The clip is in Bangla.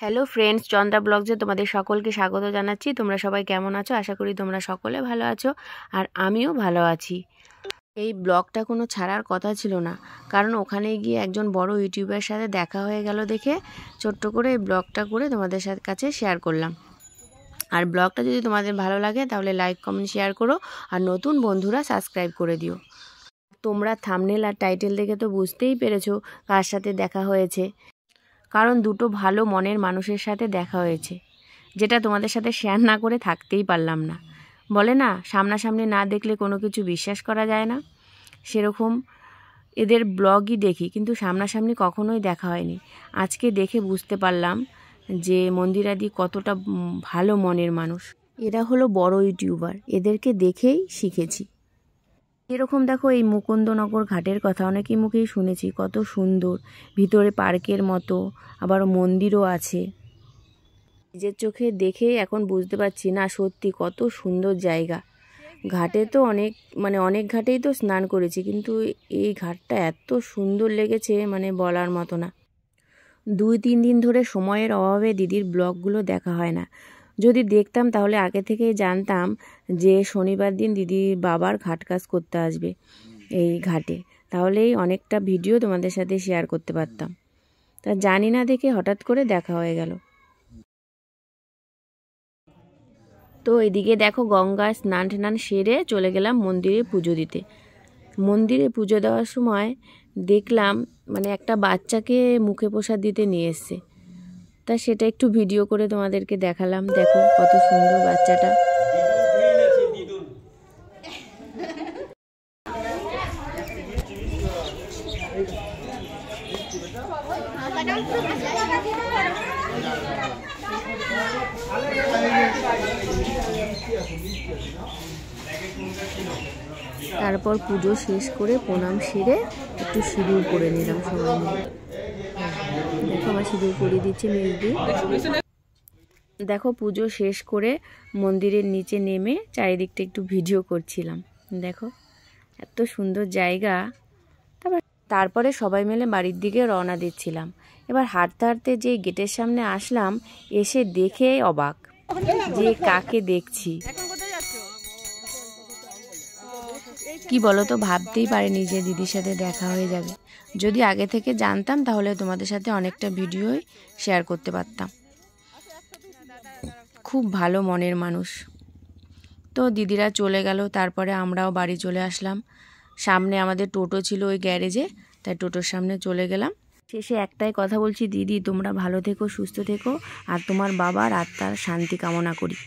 হ্যালো ফ্রেন্ডস, চন্দ্রা ব্লগসে তোমাদের সকলকে স্বাগত জানাচ্ছি। তোমরা সবাই কেমন আছো? আশা করি তোমরা সকলে ভালো আছো, আর আমিও ভালো আছি। এই ব্লগটা কোনো ছাড়ার কথা ছিল না, কারণ ওখানে গিয়ে একজন বড় ইউটিউবের সাথে দেখা হয়ে গেল দেখে ছোট্ট করে এই ব্লগটা করে তোমাদের কাছে শেয়ার করলাম। আর ব্লগটা যদি তোমাদের ভালো লাগে তাহলে লাইক, কমেন্ট, শেয়ার করো, আর নতুন বন্ধুরা সাবস্ক্রাইব করে দিও। তোমরা থাম্বনেল আর টাইটেল দেখে তো বুঝতেই পেরেছো কার সাথে দেখা হয়েছে, কারণ দুটো ভালো মনের মানুষের সাথে দেখা হয়েছে, যেটা তোমাদের সাথে শেয়ার না করে থাকতেই পারলাম না। বলে না, সামনাসামনি না দেখলে কোনো কিছু বিশ্বাস করা যায় না, সেরকম এদের ব্লগই দেখি, কিন্তু সামনাসামনি কখনোই দেখা হয়নি। আজকে দেখে বুঝতে পারলাম যে মন্দিরাদি কতটা ভালো মনের মানুষ। এরা হলো বড় ইউটিউবার, এদেরকে দেখেই শিখেছি। এরকম দেখো, এই মুকুন্দনগর ঘাটের কথা অনেকেই মুখেই শুনেছি, কত সুন্দর, ভিতরে পার্কের মতো, আবার মন্দিরও আছে। নিজের চোখে দেখে এখন বুঝতে পারছি না, সত্যি কত সুন্দর জায়গা। ঘাটে তো অনেক ঘাটেই তো স্নান করেছি, কিন্তু এই ঘাটটা এত সুন্দর লেগেছে, বলার মতো না। 2-3 দিন ধরে সময়ের অভাবে দিদির ব্লগগুলো দেখা হয় না। যদি দেখতাম তাহলে আগে থেকেই জানতাম যে শনিবার দিন দিদির বাবার ঘাট কাজ করতে আসবে এই ঘাটে, তাহলেই অনেকটা ভিডিও তোমাদের সাথে শেয়ার করতে পারতাম। তা জানি না দেখে হঠাৎ করে দেখা হয়ে গেল। তো এদিকে দেখো, গঙ্গায় স্নান টান সেরে চলে গেলাম মন্দিরে পুজো দিতে। মন্দিরে পুজো দেওয়ার সময় দেখলাম একটা বাচ্চাকে মুখে প্রসাদ দিতে নিয়ে এসছে। তা সেটা একটু ভিডিও করে তোমাদেরকে দেখালাম। দেখো কত সুন্দর বাচ্চাটা। তারপর পুজো শেষ করে প্রণাম সেরে একটু সিঁদুর পরে নিলাম সবাই মিলে। দেখো আমার সিঁদুর পরিয়ে দিচ্ছে মেজদি। দেখো পুজো শেষ করে মন্দিরের নিচে নেমে চারিদিকটা একটু ভিডিও করছিলাম। দেখো এত সুন্দর জায়গা। তারপরে সবাই মিলে বাড়ির দিকে রওনা দিচ্ছিলাম। এবার হাঁটতে হাঁটতে যে গেটের সামনে আসলাম, এসে দেখে অবাক যে কাকে দেখছি। কি বলো তো, ভাবতেই পারিনি যে দিদির সাথে দেখা হয়ে যাবে। যদি আগে থেকে জানতাম তাহলে তোমাদের সাথে অনেকটা ভিডিওই শেয়ার করতে পারতাম। খুব ভালো মনের মানুষ। তো দিদিরা চলে গেল, তারপরে আমরাও বাড়ি চলে আসলাম। সামনে আমাদের টোটো ছিল ওই গ্যারেজে, তাই টোটোর সামনে চলে গেলাম। শেষে একটাই কথা বলছি, দিদি তোমরা ভালো থেকো, সুস্থ থেকো, আর তোমার বাবার আত্মার শান্তি কামনা করি।